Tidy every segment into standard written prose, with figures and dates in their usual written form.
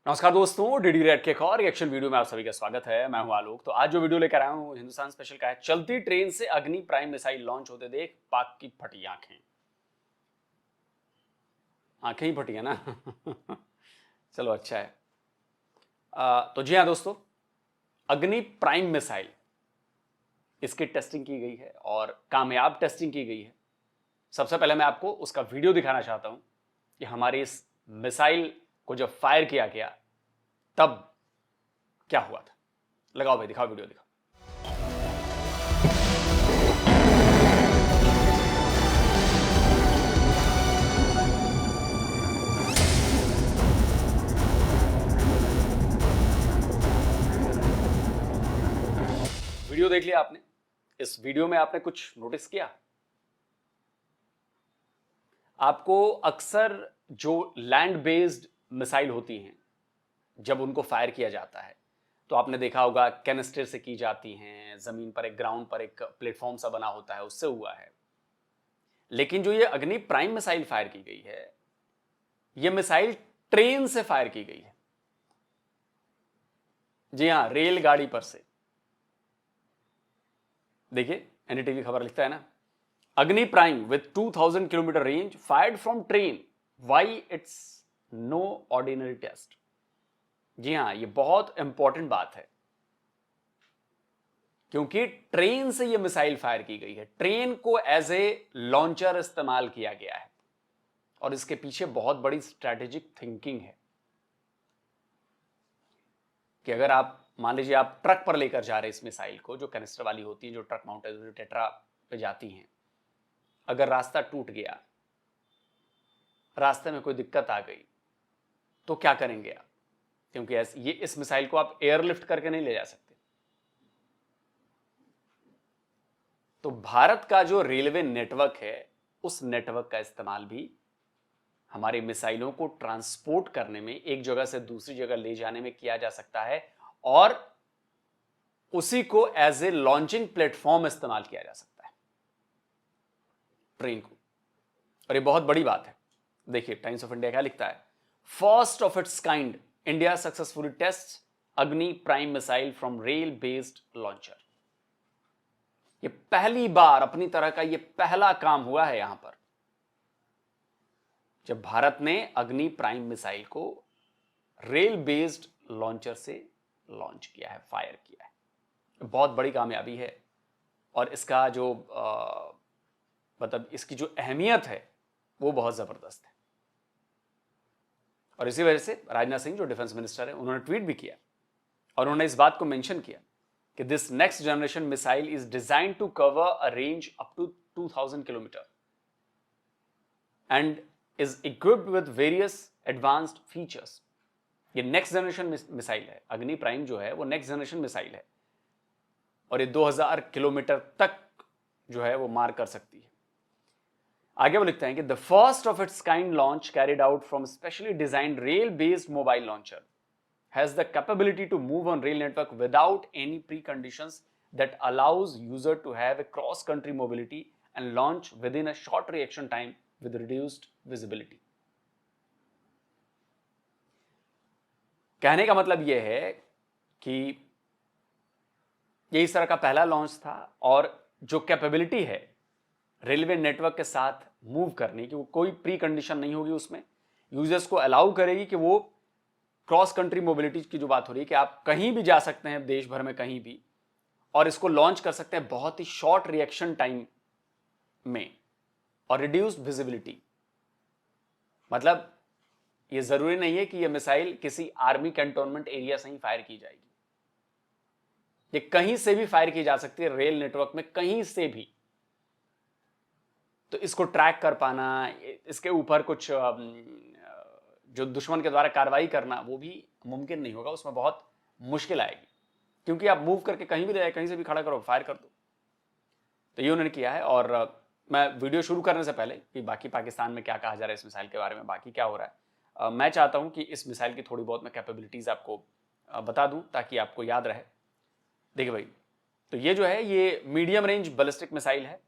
नमस्कार दोस्तों, DD red के एक और रिएक्शन वीडियो में आप सभी का स्वागत है। मैं हूं आलोक। तो आज जो वीडियो लेकर आया हूं हिंदुस्तान स्पेशल का है, चलती ट्रेन से अग्नि प्राइम मिसाइल लॉन्च होते देख पाक की फटी आंखें। आंखें ही फटी है ना। चलो अच्छा है। तो जी हाँ दोस्तों, अग्नि प्राइम मिसाइल इसकी टेस्टिंग की गई है और कामयाब टेस्टिंग की गई है। सबसे पहले मैं आपको उसका वीडियो दिखाना चाहता हूं कि हमारी इस मिसाइल को जब फायर किया गया तब क्या हुआ था। लगाओ भाई, दिखाओ वीडियो, दिखाओ। वीडियो देख लिया आपने। इस वीडियो में आपने कुछ नोटिस किया? आपको अक्सर जो लैंड बेस्ड मिसाइल होती हैं, जब उनको फायर किया जाता है तो आपने देखा होगा कैनिस्टर से की जाती हैं, जमीन पर एक ग्राउंड पर एक प्लेटफॉर्म सा बना होता है, उससे हुआ है। लेकिन जो ये अग्नि प्राइम मिसाइल फायर की गई है, ये मिसाइल ट्रेन से फायर की गई है। जी हां, रेलगाड़ी पर से। देखिए, एनडीटीवी खबर लिखता है ना, Agni prime with 2000 kilometre range fired from train, why it's no ordinary test. जी हां, ये बहुत इंपॉर्टेंट बात है क्योंकि ट्रेन से ये मिसाइल फायर की गई है। ट्रेन को एज ए लॉन्चर इस्तेमाल किया गया है और इसके पीछे बहुत बड़ी स्ट्रैटेजिक थिंकिंग है कि अगर आप मान लीजिए आप ट्रक पर लेकर जा रहे हैं इस मिसाइल को, जो कैनिस्टर वाली होती है, जो ट्रक माउंटेड जो टेट्रा पे जाती हैं, अगर रास्ता टूट गया, रास्ते में कोई दिक्कत आ गई, तो क्या करेंगे आप? क्योंकि ये इस मिसाइल को आप एयरलिफ्ट करके नहीं ले जा सकते। तो भारत का जो रेलवे नेटवर्क है, उस नेटवर्क का इस्तेमाल भी हमारे मिसाइलों को ट्रांसपोर्ट करने में, एक जगह से दूसरी जगह ले जाने में किया जा सकता है और उसी को एज ए लॉन्चिंग प्लेटफॉर्म इस्तेमाल किया जा सकता है, ट्रेन को। और ये बहुत बड़ी बात है। देखिए, टाइम्स ऑफ इंडिया क्या लिखता है, first of its kind, India successfully test Agni prime missile from rail based launcher. ये पहली बार अपनी तरह का ये पहला काम हुआ है यहां पर, जब भारत ने अग्नि प्राइम मिसाइल को रेल बेस्ड लॉन्चर से लॉन्च किया है, फायर किया है। बहुत बड़ी कामयाबी है और इसका जो मतलब इसकी जो अहमियत है वो बहुत जबरदस्त है। और इसी वजह से राजनाथ सिंह जो डिफेंस मिनिस्टर है, उन्होंने ट्वीट भी किया और उन्होंने इस बात को मेंशन किया कि this next generation missile is design to cover a range up to 2000 kilometre and is equipped with various advanced features. ये नेक्स्ट जनरेशन मिसाइल है। अग्नि प्राइम जो है वो नेक्स्ट जनरेशन मिसाइल है और ये 2000 किलोमीटर तक जो है वो मार कर सकती है। आगे वो लिखते हैं कि the first of its kind launch carried out from specially designed rail based mobile launcher has the capability to move on rail network without any preconditions that allows user to have a cross country mobility and launch within a short reaction time with reduced visibility। कहने का मतलब यह है कि ये इस तरह का पहला लॉन्च था और जो कैपेबिलिटी है रेलवे नेटवर्क के साथ मूव करने की, वो कोई प्री कंडीशन नहीं होगी उसमें। यूजर्स को अलाउ करेगी कि वो क्रॉस कंट्री मोबिलिटी की जो बात हो रही है कि आप कहीं भी जा सकते हैं देश भर में कहीं भी, और इसको लॉन्च कर सकते हैं बहुत ही शॉर्ट रिएक्शन टाइम में और रिड्यूस्ड विजिबिलिटी। मतलब ये जरूरी नहीं है कि ये मिसाइल किसी आर्मी कैंटोनमेंट एरिया से ही फायर की जाएगी, ये कहीं से भी फायर की जा सकती है, रेल नेटवर्क में कहीं से भी। तो इसको ट्रैक कर पाना, इसके ऊपर कुछ जो दुश्मन के द्वारा कार्रवाई करना, वो भी मुमकिन नहीं होगा, उसमें बहुत मुश्किल आएगी, क्योंकि आप मूव करके कहीं भी ले जाए, कहीं से भी खड़ा करो, फायर कर दो। तो ये उन्होंने किया है। और मैं वीडियो शुरू करने से पहले कि बाकी पाकिस्तान में क्या कहा जा रहा है इस मिसाइल के बारे में, बाकी क्या हो रहा है, मैं चाहता हूं कि इस मिसाइल की थोड़ी बहुत मैं कैपेबिलिटीज आपको बता दूं ताकि आपको याद रहे। देखिए भाई, तो ये जो है ये मीडियम रेंज बैलिस्टिक मिसाइल है।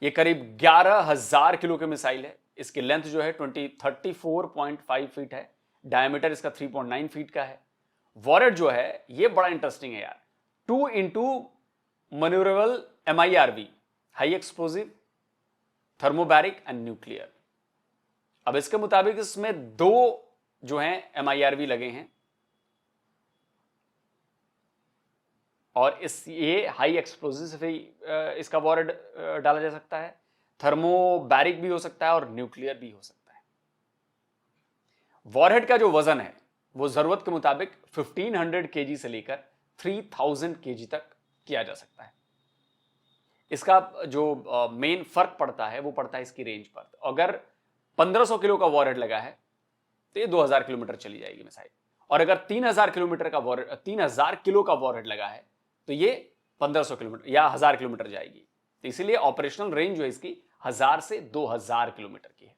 ये करीब 11,000 किलो की मिसाइल है। इसकी लेंथ जो है 34.5 फीट है डायमीटर इसका 3.9 फीट का है। वॉरेट जो है ये बड़ा इंटरेस्टिंग है यार, 2 मैन्यूरेबल MIRV, high explosive, thermobaric and nuclear. अब इसके मुताबिक इसमें 2 जो हैं MIRV लगे हैं और ये हाई एक्सप्लोजिव से भी इसका वॉरेट डाला जा सकता है, थर्मोबैरिक भी हो सकता है और न्यूक्लियर भी हो सकता है। वॉरहेड का जो वजन है वो जरूरत के मुताबिक 1500 kg से लेकर 3000 kg तक किया जा सकता है। इसका जो मेन फर्क पड़ता है वो पड़ता है इसकी रेंज पर। अगर 1500 किलो का वॉरहेड लगा है तो ये 2000 किलोमीटर चली जाएगी मिसाइल, और अगर 3000 किलो का वॉरहेड लगा है तो ये 1500 किलोमीटर या 1000 किलोमीटर जाएगी। तो इसीलिए ऑपरेशनल रेंज जो है इसकी 1000 से 2000 किलोमीटर की है,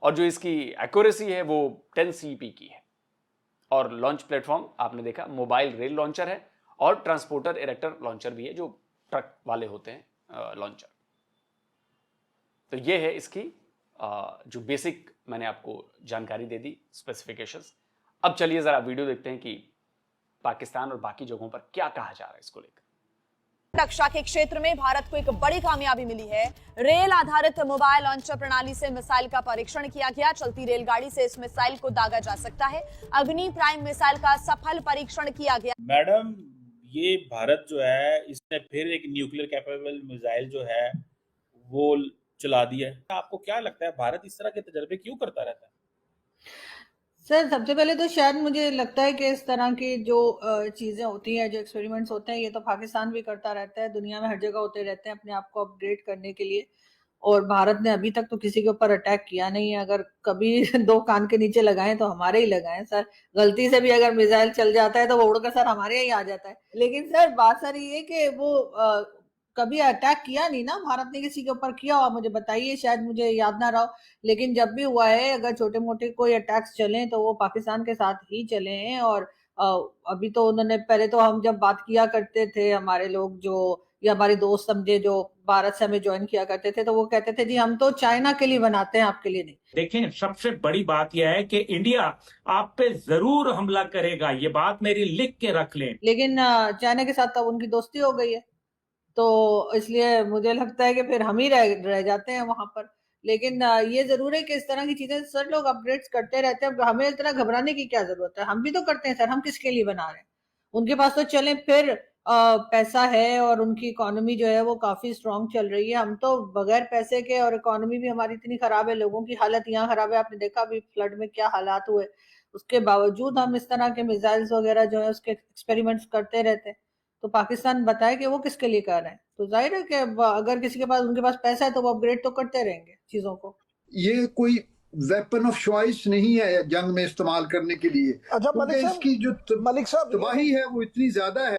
और जो इसकी एक्यूरेसी है वो 10 CP की है। और लॉन्च प्लेटफॉर्म आपने देखा मोबाइल रेल लॉन्चर है और ट्रांसपोर्टर इरेक्टर लॉन्चर भी है, जो ट्रक वाले होते हैं लॉन्चर। तो ये है इसकी जो बेसिक मैंने आपको जानकारी दे दी, स्पेसिफिकेशंस। अब चलिए जरा वीडियो देखते हैं कि पाकिस्तान और बाकी जगहों पर क्या कहा जा रहा है इसको लेकर। रक्षा के क्षेत्र में भारत को एक बड़ी कामयाबी मिली है। रेल आधारित मोबाइल लॉन्चर प्रणाली से मिसाइल का परीक्षण किया गया। चलती रेलगाड़ी से इस मिसाइल को दागा जा सकता है। अग्नि प्राइम मिसाइल का सफल परीक्षण किया गया। मैडम, ये भारत जो है इसने फिर एक न्यूक्लियर कैपेबल मिसाइल जो है वो चला दिया है। आपको क्या लगता है भारत इस तरह के तजर्बे क्यों करता रहता है? सर, सबसे पहले तो शायद मुझे लगता है कि इस तरह की जो चीज़ें होती हैं, जो एक्सपेरिमेंट्स होते हैं, ये तो पाकिस्तान भी करता रहता है, दुनिया में हर जगह होते रहते हैं अपने आप को अपग्रेड करने के लिए। और भारत ने अभी तक तो किसी के ऊपर अटैक किया नहीं है। अगर कभी 2 कान के नीचे लगाएं तो हमारे ही लगाएं सर। गलती से भी अगर मिसाइल चल जाता है तो वो उड़कर सर हमारे ही आ जाता है। लेकिन सर बात सर ये है कि वो कभी अटैक किया नहीं ना भारत ने किसी के ऊपर। किया हुआ मुझे बताइए, शायद मुझे याद ना रहा हो। लेकिन जब भी हुआ है, अगर छोटे मोटे कोई अटैक्स चले तो वो पाकिस्तान के साथ ही चले हैं। और अभी तो उन्होंने, पहले तो हम जब बात किया करते थे, हमारे लोग जो या हमारे दोस्त समझे जो भारत से हमें ज्वाइन किया करते थे, तो वो कहते थे जी हम तो चाइना के लिए बनाते हैं, आपके लिए नहीं। देखें, सबसे बड़ी बात यह है कि इंडिया आप पे जरूर हमला करेगा, ये बात मेरी लिख के रख लें। लेकिन चाइना के साथ तो उनकी दोस्ती हो गई है, तो इसलिए मुझे लगता है कि फिर हम ही रह जाते हैं वहां पर। लेकिन ये जरूर है कि इस तरह की चीजें सर लोग अपग्रेड्स करते रहते हैं। हमें इतना घबराने की क्या जरूरत है, हम भी तो करते हैं सर। हम किसके लिए बना रहे हैं? उनके पास तो चले फिर पैसा है और उनकी इकोनॉमी जो है वो काफी स्ट्रांग चल रही है। हम तो बगैर पैसे के, और इकोनॉमी भी हमारी इतनी खराब है, लोगों की हालत यहाँ खराब है। आपने देखा अभी फ्लड में क्या हालात हुए, उसके बावजूद हम इस तरह के मिसाइल्स वगैरह जो है उसके एक्सपेरिमेंट्स करते रहते हैं। तो पाकिस्तान बताए कि वो किसके लिए कर रहे हैं, तो जाहिर है कि अगर किसी के पास, उनके पास पैसा है तो वो अपग्रेड तो करते रहेंगे चीजों को। ये कोई वेपन ऑफ चॉइस नहीं है जंग में इस्तेमाल करने के लिए। अच्छा क्योंकि इसकी जो तबाही है वो इतनी ज्यादा है।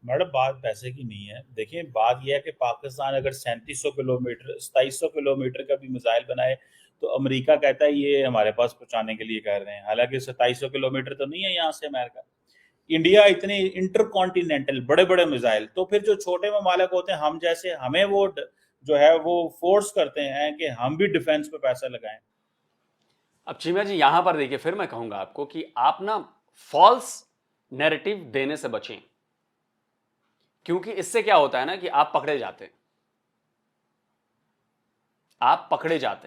मैडम, बात पैसे की नहीं है। देखिए, बात यह है कि पाकिस्तान अगर 3700 किलोमीटर 2700 किलोमीटर का भी मिसाइल बनाए तो अमेरिका कहता है ये हमारे पास पहुंचाने के लिए कर रहे हैं। हालांकि 2700 किलोमीटर तो नहीं है यहाँ से अमेरिका। इंडिया इतने इंटरकॉन्टिनेंटल बड़े बड़े मिसाइल, तो फिर जो छोटे ममालिक होते हैं हम जैसे, हमें वो जो है वो फोर्स करते हैं कि हम भी डिफेंस पे पैसा लगाएं। अब चीमा जी यहां पर देखिए, फिर मैं कहूंगा आपको कि आप ना फॉल्स नैरेटिव देने से बचें, क्योंकि इससे क्या होता है ना कि आप पकड़े जाते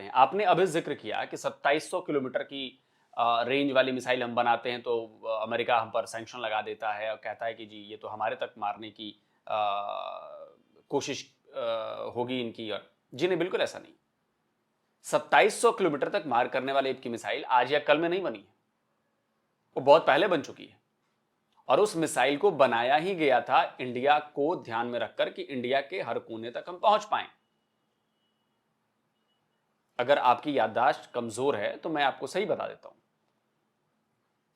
हैं। आपने अभी जिक्र किया कि 2700 किलोमीटर की रेंज वाली मिसाइल हम बनाते हैं तो अमेरिका हम पर सैंक्शन लगा देता है और कहता है कि जी ये तो हमारे तक मारने की कोशिश होगी इनकी। और जी नहीं, बिल्कुल ऐसा नहीं। 2700 किलोमीटर तक मार करने वाले की मिसाइल आज या कल में नहीं बनी है, वो बहुत पहले बन चुकी है। और उस मिसाइल को बनाया ही गया था इंडिया को ध्यान में रखकर कि इंडिया के हर कोने तक हम पहुंच पाएं। अगर आपकी याददाश्त कमजोर है तो मैं आपको सही बता देता हूं।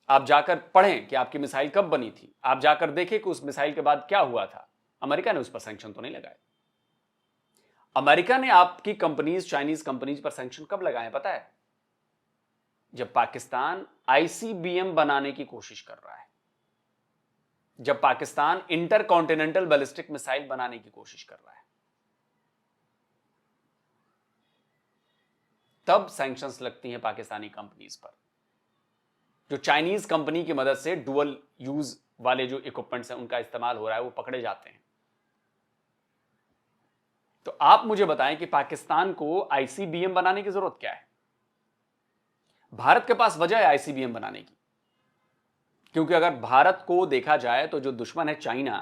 आप जाकर पढ़ें कि आपकी मिसाइल कब बनी थी, आप जाकर देखें कि उस मिसाइल के बाद क्या हुआ था। अमेरिका ने उस पर सैंक्शन तो नहीं लगाए। अमेरिका ने आपकी कंपनीज, चाइनीज कंपनीज पर सैंक्शन कब लगाए पता है? जब पाकिस्तान ICBM बनाने की कोशिश कर रहा है, जब पाकिस्तान इंटरकॉन्टिनेंटल बैलिस्टिक मिसाइल बनाने की कोशिश कर रहा है, तब सैंक्शंस लगती हैं पाकिस्तानी कंपनीज पर। जो चाइनीज कंपनी की मदद से डुअल यूज वाले जो इक्विपमेंट्स हैं उनका इस्तेमाल हो रहा है, वो पकड़े जाते हैं। तो आप मुझे बताएं कि पाकिस्तान को आईसीबीएम बनाने की जरूरत क्या है? भारत के पास वजह है आईसीबीएम बनाने की, क्योंकि अगर भारत को देखा जाए तो जो दुश्मन है चाइना,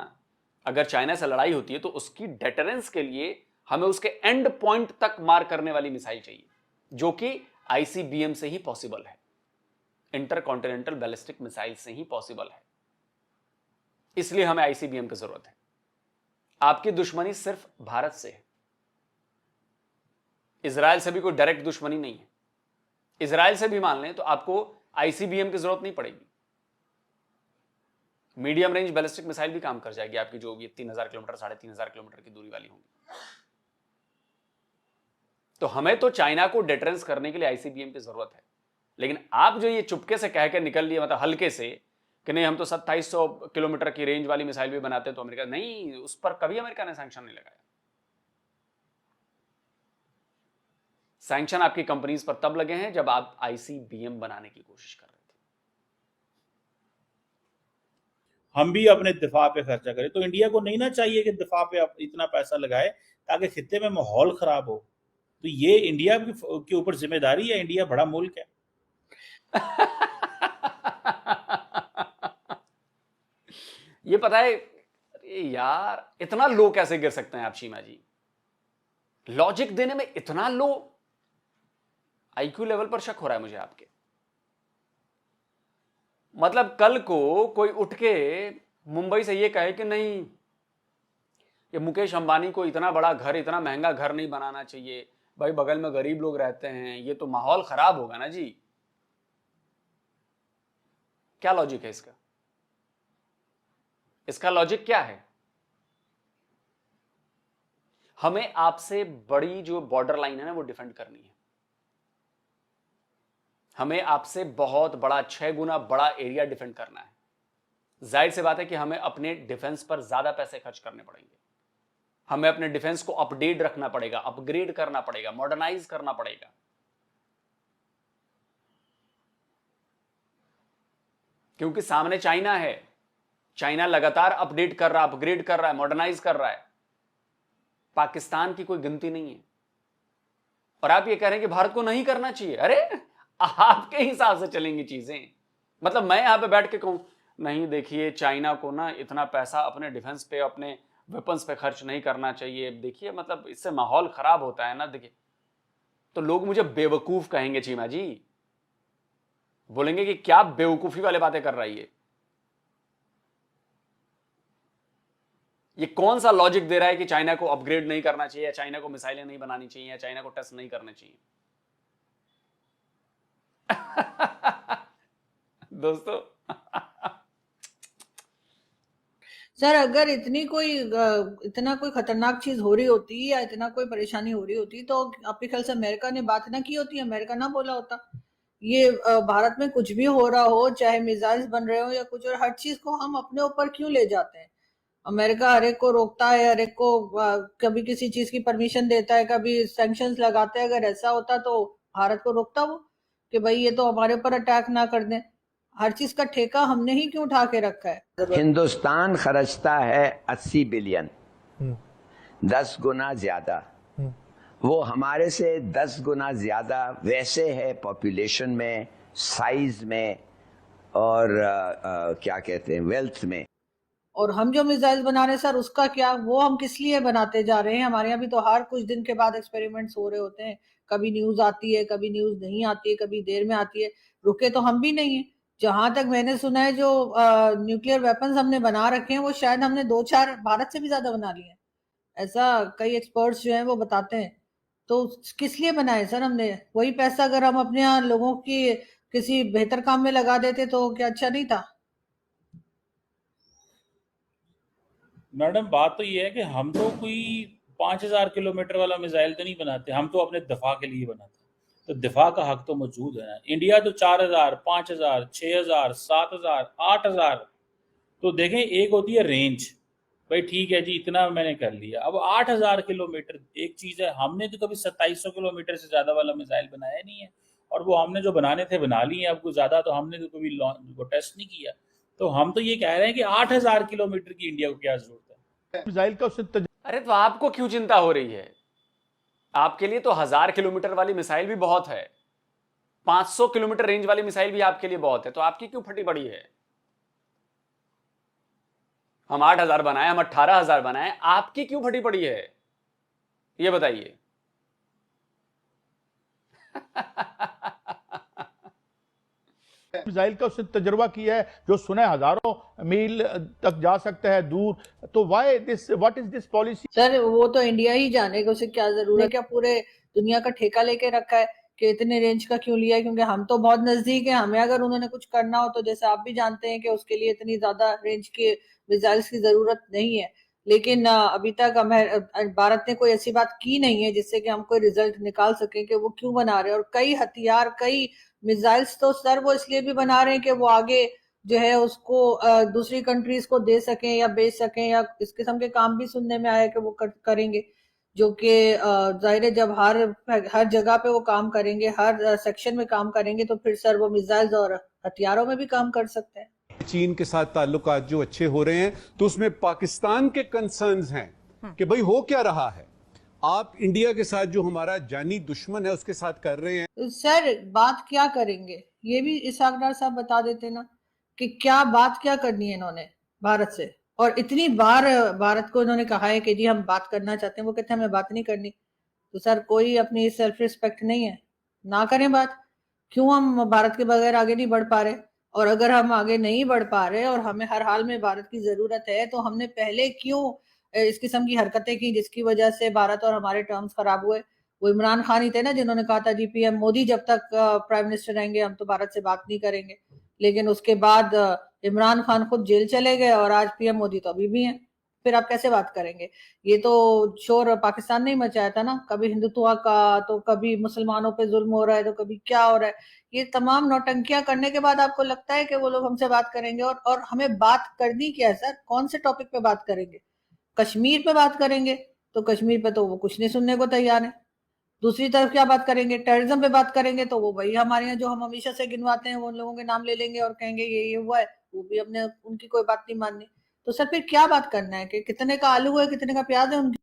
अगर चाइना से लड़ाई होती है तो उसकी डेटरेंस के लिए हमें उसके एंड पॉइंट तक मार करने वाली मिसाइल चाहिए, जो कि आईसीबीएम से ही पॉसिबल है, इंटरकॉन्टिनेंटल बैलिस्टिक मिसाइल से ही पॉसिबल है। इसलिए हमें आईसीबीएम की जरूरत है। आपकी दुश्मनी सिर्फ भारत से है, इजराइल से भी कोई डायरेक्ट दुश्मनी नहीं है। इजराइल से भी मान लें तो आपको आईसीबीएम की जरूरत नहीं पड़ेगी, मीडियम रेंज बैलिस्टिक मिसाइल भी काम कर जाएगी आपकी, जो ये 3000 किलोमीटर 3500 किलोमीटर की दूरी वाली होंगी। तो हमें तो चाइना को डिटरेंस करने के लिए आईसीबीएम की जरूरत है। लेकिन आप जो ये चुपके से कह के निकल लिए, मतलब हल्के से, कि नहीं हम तो 2700 किलोमीटर की रेंज वाली मिसाइल भी बनाते हैं, तो अमेरिका नहीं, उस पर कभी अमेरिका ने सैंक्शन नहीं लगाया। सैंक्शन आपकी कंपनीज पर तब लगे हैं जब आप आईसीबीएम बनाने की कोशिश कर रहे थे। हम भी अपने दिफा पे खर्चा करें, तो इंडिया को नहीं ना चाहिए कि दिफा पे आप इतना पैसा लगाए ताकि खित्ते में माहौल खराब हो। तो ये इंडिया के ऊपर जिम्मेदारी है, इंडिया बड़ा मुल्क है। ये पता है, अरे यार इतना लो कैसे गिर सकते हैं आप शीमा जी? लॉजिक देने में इतना लो, आईक्यू लेवल पर शक हो रहा है मुझे आपके। मतलब कल को कोई उठ के मुंबई से ये कहे कि नहीं, ये मुकेश अंबानी को इतना बड़ा घर, इतना महंगा घर नहीं बनाना चाहिए भाई, बगल में गरीब लोग रहते हैं, ये तो माहौल खराब होगा ना जी। क्या लॉजिक है इसका? इसका लॉजिक क्या है? हमें आपसे बड़ी जो बॉर्डर लाइन है ना वो डिफेंड करनी है। हमें आपसे बहुत बड़ा, 6 गुना बड़ा एरिया डिफेंड करना है। जाहिर सी बात है कि हमें अपने डिफेंस पर ज्यादा पैसे खर्च करने पड़ेंगे। हमें अपने डिफेंस को अपडेट रखना पड़ेगा, अपग्रेड करना पड़ेगा, मॉडर्नाइज करना पड़ेगा। क्योंकि सामने चाइना है, चाइना लगातार अपडेट कर रहा, अपग्रेड कर रहा है, मॉडर्नाइज कर रहा है। पाकिस्तान की कोई गिनती नहीं है। और आप ये कह रहे हैं कि भारत को नहीं करना चाहिए। अरे आपके हिसाब से चलेंगी चीजें। मतलब मैं यहां पे बैठ के कहूं नहीं, देखिए चाइना को ना इतना पैसा अपने डिफेंस पे, अपने वेपन्स पे खर्च नहीं करना चाहिए, देखिए मतलब इससे माहौल खराब होता है ना, देखिए, तो लोग मुझे बेवकूफ कहेंगे चीमा जी, बोलेंगे कि क्या बेवकूफी वाले बातें कर रही है। ये कौन सा लॉजिक दे रहा है कि चाइना को अपग्रेड नहीं करना चाहिए, या चाइना को मिसाइलें नहीं बनानी चाहिए, या चाइना को टेस्ट नहीं करने चाहिए? दोस्तों सर, अगर इतना कोई खतरनाक चीज हो रही होती या इतना कोई परेशानी हो रही होती तो आपके ख्याल से अमेरिका ने बात ना की होती, अमेरिका ना बोला होता? ये भारत में कुछ भी हो रहा हो, चाहे मिसाइल्स बन रहे हो या कुछ, और हर चीज को हम अपने ऊपर क्यों ले जाते हैं? अमेरिका हर एक को रोकता है, हर एक को कभी किसी चीज की परमिशन देता है, कभी सैंक्शंस लगाता है। अगर ऐसा होता तो भारत को रोकता वो कि भाई ये तो हमारे ऊपर अटैक ना कर दें। हर चीज का ठेका हमने ही क्यों उठा के रखा है? हिंदुस्तान खर्चता है 80 बिलियन, 10 गुना ज्यादा। वो हमारे से 10 गुना ज्यादा वैसे है पॉपुलेशन में, साइज में, और क्या कहते हैं, वेल्थ में। और हम जो मिसाइल बना रहे हैं सर, उसका क्या, वो हम किस लिए बनाते जा रहे हैं? हमारे यहाँ भी तो हर कुछ दिन के बाद एक्सपेरिमेंट्स हो रहे होते हैं। कभी न्यूज आती है, कभी न्यूज नहीं आती है, कभी देर में आती है। रुके तो हम भी नहीं है। जहां तक मैंने सुना है, जो न्यूक्लियर वेपन्स हमने बना रखे हैं वो शायद हमने 2-4 भारत से भी ज्यादा बना लिए हैं। ऐसा कई एक्सपर्ट्स जो हैं वो बताते हैं। तो किस लिए बनाए सर हमने? वही पैसा अगर हम अपने यहाँ लोगों की किसी बेहतर काम में लगा देते तो क्या अच्छा नहीं था? मैडम, बात तो ये है कि हम तो कोई 5000 किलोमीटर वाला मिसाइल तो नहीं बनाते, हम तो अपने दफा के लिए बनाते। तो दिफा का हक तो मौजूद है ना। इंडिया तो 4000, 5000, 6000, 7000, 8000। तो देखें, एक होती है रेंज, भाई ठीक है जी इतना मैंने कर लिया। अब 8000 किलोमीटर एक चीज है। हमने तो कभी 2700 किलोमीटर से ज्यादा वाला मिसाइल बनाया नहीं है, और वो हमने जो बनाने थे बना लिए, अब कुछ ज्यादा तो हमने तो कभी वो टेस्ट नहीं किया। तो हम तो ये कह रहे हैं कि 8,000 किलोमीटर की इंडिया को क्या जरूरत है। मिसाइल का उससे अरे तो आपको क्यों चिंता हो रही है? आपके लिए तो 1000 किलोमीटर वाली मिसाइल भी बहुत है, 500 किलोमीटर रेंज वाली मिसाइल भी आपके लिए बहुत है, तो आपकी क्यों फटी पड़ी है? हम 8,000 बनाए, हम 18,000 बनाए, आपकी क्यों फटी पड़ी है ये बताइए। मिसाइल का उसने तजुर्बा किया है जो सुने हजारों मील तक जा सकता है दूर, तो why this, what is this policy? Sir वो तो इंडिया ही जानेगा, उसे क्या जरूरत है, क्या पूरे दुनिया का ठेका लेके रखा है कि इतने रेंज का क्यों लिया है? क्योंकि हम तो बहुत नजदीक है, हमें अगर उन्होंने कुछ करना हो तो जैसे आप भी जानते हैं कि उसके लिए इतनी ज्यादा रेंज के मिसाइल्स की जरूरत नहीं है। लेकिन अभी तक भारत ने कोई ऐसी बात की नहीं है जिससे कि हम कोई रिजल्ट निकाल सके कि वो क्यों बना रहे हैं। और कई हथियार, कई मिसाइल्स तो सर वो इसलिए भी बना रहे हैं कि वो आगे जो है उसको दूसरी कंट्रीज को दे सकें या बेच सकें, या इस किस्म के काम भी सुनने में आया कि वो करेंगे, जो कि जाहिर है जब हर जगह पे वो काम करेंगे, हर सेक्शन में काम करेंगे, तो फिर सर वो मिसाइल्स और हथियारों में भी काम कर सकते हैं। चीन के साथ ताल्लुकात जो अच्छे हो रहे हैं, तो उसमें पाकिस्तान के कंसर्न्स हैं कि भाई हो क्या रहा है, आप इंडिया के साथ जो हमारा जानी दुश्मन है उसके साथ कर रहे हैं। सर बात क्या करेंगे ये भी इसहाक डार साहब बता देते ना, कि क्या बात क्या करनी है इन्होंने भारत से। और इतनी बार भारत को इन्होंने कहा है कि जी हम बात करना चाहते हैं, वो कहते हैं हमें बात नहीं करनी। तो सर कोई अपनी सेल्फ रिस्पेक्ट नहीं है? ना करें बात। क्यों हम भारत के बगैर आगे नहीं बढ़ पा रहे? और अगर हम आगे नहीं बढ़ पा रहे और हमें हर हाल में भारत की जरूरत है, तो हमने पहले क्यों इस किस्म की हरकतें की जिसकी वजह से भारत और हमारे टर्म्स खराब हुए? वो इमरान खान ही थे ना जिन्होंने कहा था जी पीएम मोदी जब तक प्राइम मिनिस्टर रहेंगे हम तो भारत से बात नहीं करेंगे। लेकिन उसके बाद इमरान खान खुद जेल चले गए और आज पीएम मोदी तो अभी भी हैं। फिर आप कैसे बात करेंगे? ये तो शोर पाकिस्तान ने ही मचाया था ना, कभी हिंदुत्व का, तो कभी मुसलमानों पे जुल्म हो रहा है, तो कभी क्या हो रहा है। ये तमाम नौटंकियां करने के बाद आपको लगता है कि वो लोग हमसे बात करेंगे? और हमें बात करनी क्या है सर? कौन से टॉपिक पे बात करेंगे? कश्मीर पे बात करेंगे तो कश्मीर पे तो वो कुछ नहीं सुनने को तैयार है। दूसरी तरफ क्या बात करेंगे? टेररिज्म पे बात करेंगे तो वो वही हमारे यहाँ जो हम हमेशा से गिनवाते हैं वो उन लोगों के नाम ले लेंगे और कहेंगे ये हुआ है, वो भी हमने उनकी कोई बात नहीं माननी। तो सर फिर क्या बात करना है कि कितने का आलू है, कितने का प्याज है उनकी।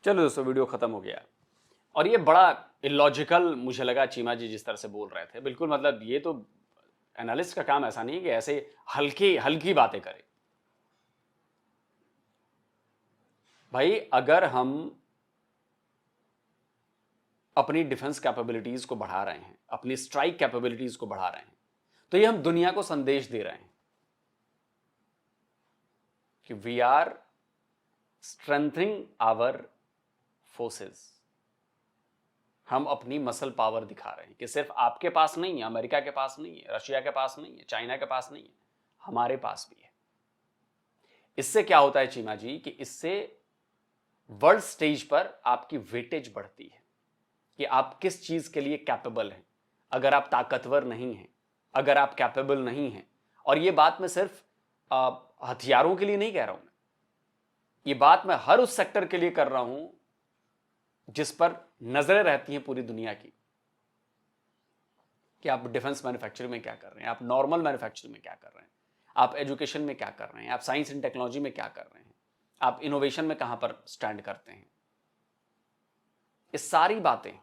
चलो दोस्तों, वीडियो खत्म हो गया। और ये बड़ा इलॉजिकल मुझे लगा चीमा जी जिस तरह से बोल रहे थे। बिल्कुल मतलब ये तो एनालिस्ट का काम ऐसा नहीं है कि ऐसे हल्की हल्की बातें करे। भाई अगर हम अपनी डिफेंस कैपेबिलिटीज को बढ़ा रहे हैं, अपनी स्ट्राइक कैपेबिलिटीज को बढ़ा रहे हैं, तो ये हम दुनिया को संदेश दे रहे हैं कि we are strengthening our forces. हम अपनी मसल पावर दिखा रहे हैं कि सिर्फ आपके पास नहीं है, अमेरिका के पास नहीं है, रशिया के पास नहीं है, चाइना के पास नहीं है, हमारे पास भी है। इससे क्या होता है चीमा जी कि इससे वर्ल्ड स्टेज पर आपकी वेटेज बढ़ती है कि आप किस चीज के लिए कैपेबल हैं। अगर आप ताकतवर नहीं हैं, अगर आप कैपेबल नहीं हैं, और ये बात मैं सिर्फ हथियारों के लिए नहीं कह रहा हूं, ये बात मैं हर उस सेक्टर के लिए कर रहा हूं जिस पर नजरें रहती हैं पूरी दुनिया की कि आप डिफेंस मैन्युफैक्चरिंग में क्या कर रहे हैं, आप नॉर्मल मैन्युफैक्चरिंग में क्या कर रहे हैं, आप एजुकेशन में क्या कर रहे हैं, आप साइंस एंड टेक्नोलॉजी में क्या कर रहे हैं, आप इनोवेशन में कहां पर स्टैंड करते हैं। ये सारी बातें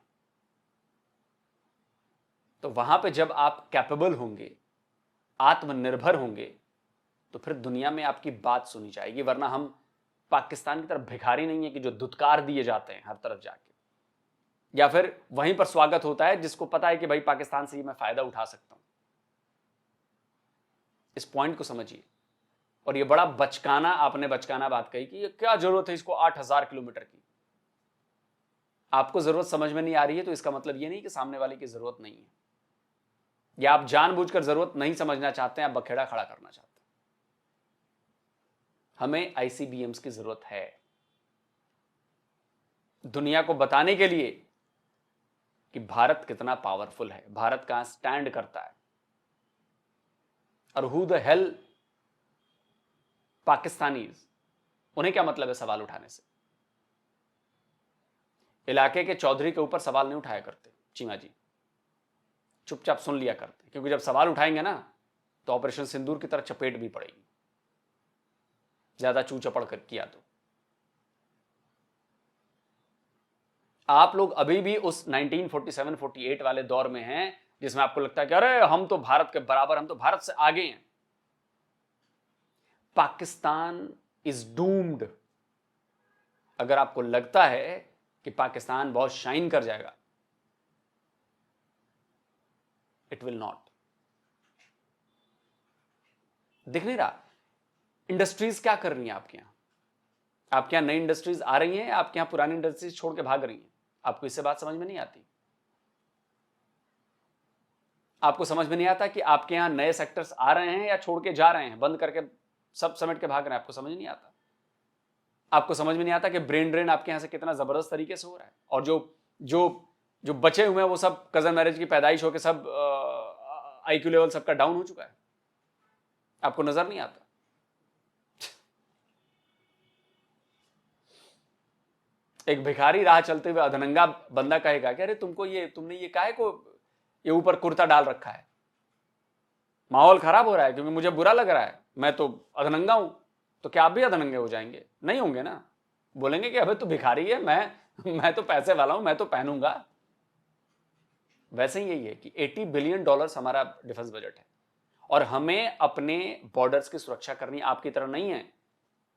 तो वहां पे जब आप कैपेबल होंगे, आत्मनिर्भर होंगे, तो फिर दुनिया में आपकी बात सुनी जाएगी। वरना हम पाकिस्तान की तरफ भिखारी नहीं है कि जो धुतकार दिए जाते हैं हर तरफ जाके, या फिर वहीं पर स्वागत होता है जिसको पता है कि भाई पाकिस्तान से ही मैं फायदा उठा सकता हूं। इस पॉइंट को समझिए। और ये बड़ा बचकाना, आपने बचकाना बात कही कि ये क्या जरूरत है इसको 8,000 किलोमीटर की। आपको जरूरत समझ में नहीं आ रही है तो इसका मतलब ये नहीं कि सामने वाले की जरूरत नहीं है, या आप जानबूझकर जरूरत नहीं समझना चाहते हैं, आप बखेड़ा खड़ा करना चाहते हैं। हमें आईसीबीएम्स की जरूरत है दुनिया को बताने के लिए कि भारत कितना पावरफुल है, भारत कहां स्टैंड करता है, और हु द हेल पाकिस्तानीज, उन्हें क्या मतलब है सवाल उठाने से। इलाके के चौधरी के ऊपर सवाल नहीं उठाया करते चीमा जी, चुपचाप सुन लिया करते, क्योंकि जब सवाल उठाएंगे ना तो ऑपरेशन सिंदूर की तरह चपेट भी पड़ेगी, ज्यादा चू चपड़ कर किया तो। आप लोग अभी भी उस 1947-48 वाले दौर में हैं जिसमें आपको लगता है कि अरे हम तो भारत के बराबर, हम तो भारत से आगे हैं। Pakistan is doomed. अगर आपको लगता है कि पाकिस्तान बहुत शाइन कर जाएगा, इट विल नॉट। दिख नहीं रहा इंडस्ट्रीज क्या कर रही हैं आपके यहां? आपके यहां नई इंडस्ट्रीज आ रही हैं, आपके यहां पुरानी इंडस्ट्रीज छोड़ के भाग रही हैं। आपको इससे बात समझ में नहीं आती। आपको समझ में नहीं आता कि आपके यहां नए सेक्टर्स आ रहे हैं या छोड़ के जा रहे हैं, बंद करके सब समेट के भाग रहे हैं। आपको समझ नहीं आता। आपको समझ में नहीं आता कि ब्रेन ड्रेन आपके यहां से कितना जबरदस्त तरीके से हो रहा है, और जो बचे हुए हैं वो सब कजन मैरिज की पैदाइश होकर सब आईक्यू लेवल सबका डाउन हो चुका है। आपको नजर नहीं आता। एक भिखारी राह चलते हुए अधनंगा बंदा कहेगा कि अरे तुमने ये काहे को ये ऊपर कुर्ता डाल रखा है, माहौल खराब हो रहा है क्योंकि मुझे बुरा लग रहा है, मैं तो अधनंगा हूं। तो क्या आप भी अधनंगे हो जाएंगे? नहीं होंगे ना। बोलेंगे कि अबे तू भिखारी है, मैं तो पैसे वाला हूं, मैं तो पहनूंगा। वैसे ही यही है कि $80 बिलियन हमारा डिफेंस बजट है, और हमें अपने बॉर्डर्स की सुरक्षा करनी आपकी तरह नहीं है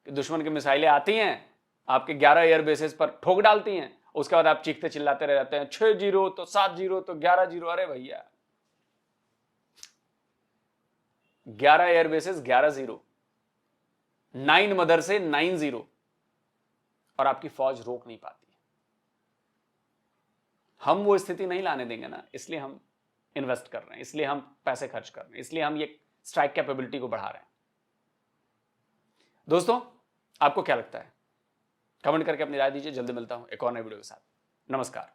कि दुश्मन की मिसाइलें आती हैं, आपके 11 एयर बेसेस पर ठोक डालती हैं, उसके बाद आप चीखते चिल्लाते रह जाते हैं 6-0 तो 7-0 तो 11-0। अरे भैया 11 एयर बेसेस 11-0, 9 मदर से 9-0, और आपकी फौज रोक नहीं पाती। हम वो स्थिति नहीं लाने देंगे ना, इसलिए हम इन्वेस्ट कर रहे हैं, इसलिए हम पैसे खर्च कर रहे हैं, इसलिए हम ये स्ट्राइक कैपेबिलिटी को बढ़ा रहे हैं। दोस्तों, आपको क्या लगता है? कमेंट करके अपनी राय दीजिए। जल्दी मिलता हूं एक और नए वीडियो के साथ। नमस्कार,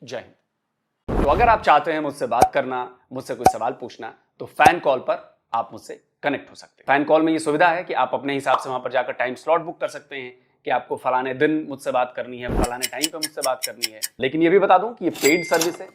जय हिंद। तो अगर आप चाहते हैं मुझसे बात करना, मुझसे कोई सवाल पूछना, तो फैन कॉल पर आप मुझसे कनेक्ट हो सकते हैं। फैन कॉल में ये सुविधा है कि आप अपने हिसाब से वहां पर जाकर टाइम स्लॉट बुक कर सकते हैं कि आपको फलाने दिन मुझसे बात करनी है, फलाने टाइम पे मुझसे बात करनी है। लेकिन ये भी बता दूं कि ये पेड सर्विस है,